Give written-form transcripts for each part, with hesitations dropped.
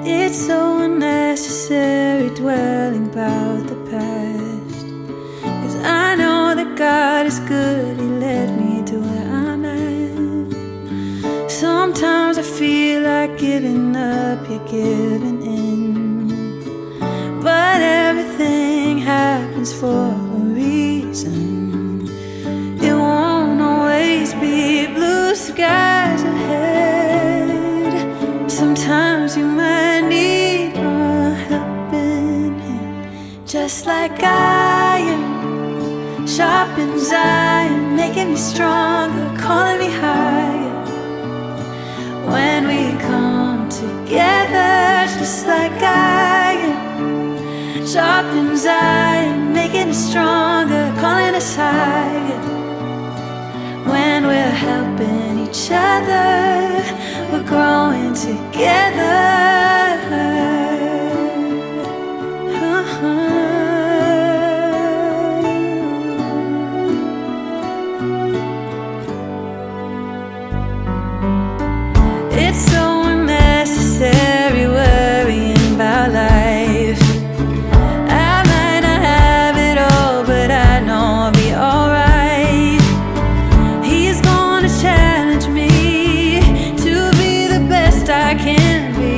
It's so unnecessary dwelling about the past, 'cause I know that God is good, He led me to where I'm at. Sometimes I feel like giving up, you're giving in, but everything happens for a reason. It won't always be blue skies ahead. Sometimes you might need a helping hand, just like iron sharpens iron, making me stronger, calling me higher. When we come together, just like iron sharpens iron, making us stronger, calling us higher. When we're helping each other, we're growing together. It's so unnecessary worrying about life. I might not have it all, but I know I'll be alright. He's gonna challenge me to be the best I can be.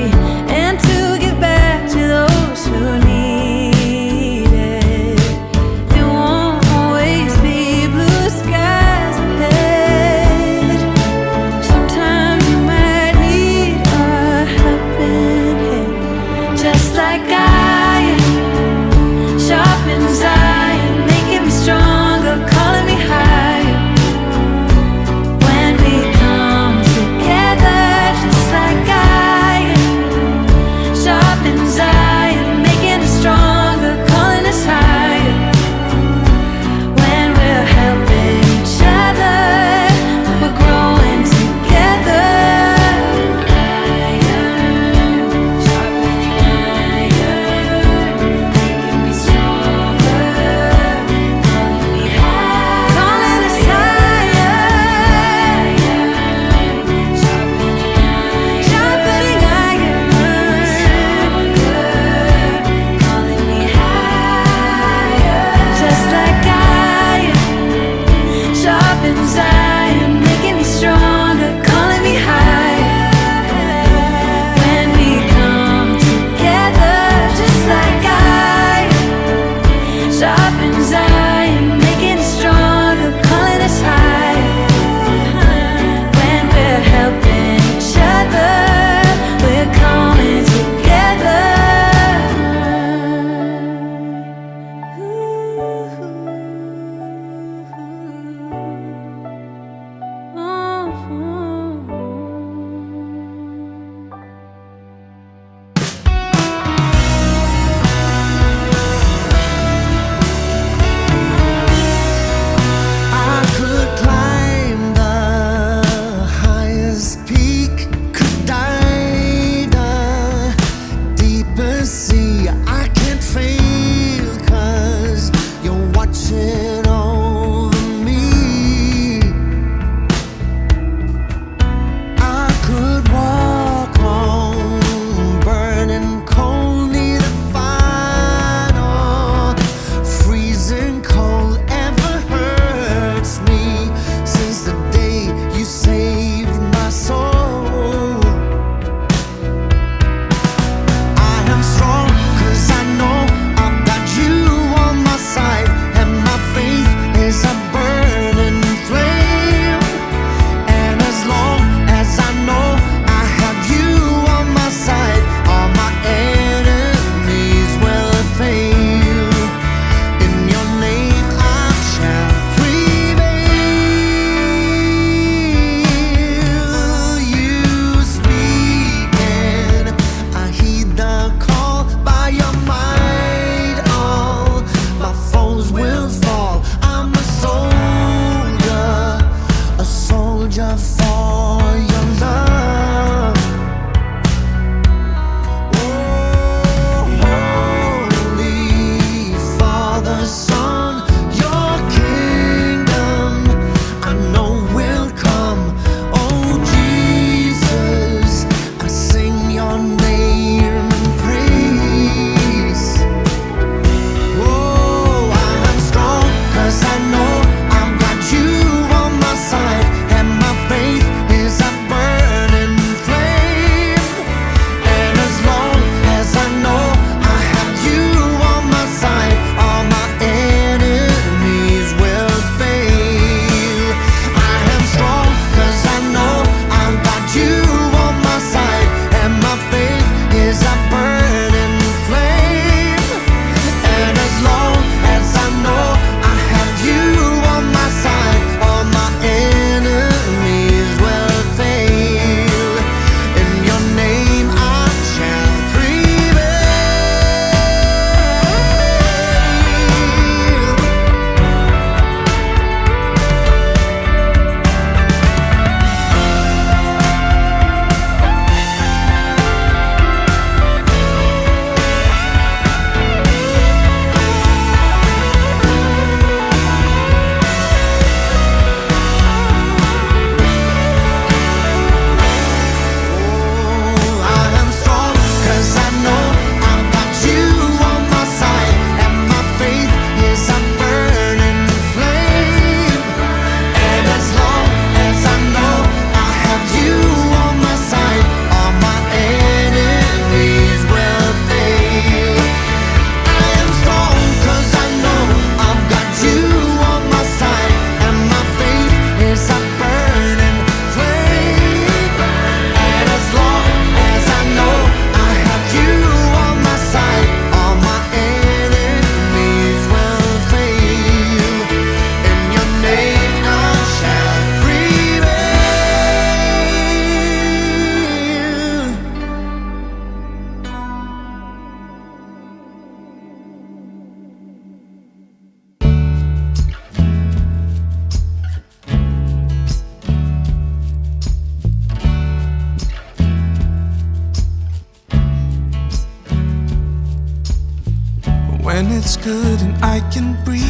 when it's good and I can breathe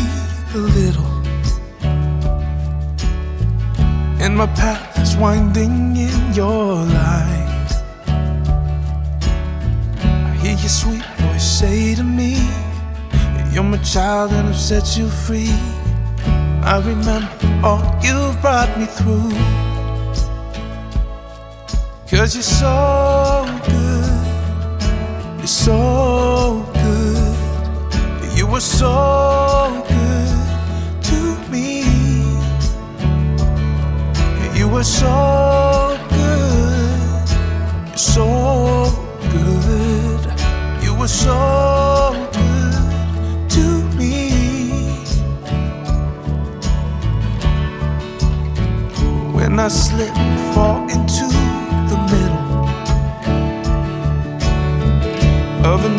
a little, and my path is winding in your light. I hear your sweet voice say to me, you're my child and I've set you free. I remember all you've brought me through, 'cause you're so good, you're so good. You were so good to me. You were so good, you're so good. You were so good to me. When I slip and fall into the middle of a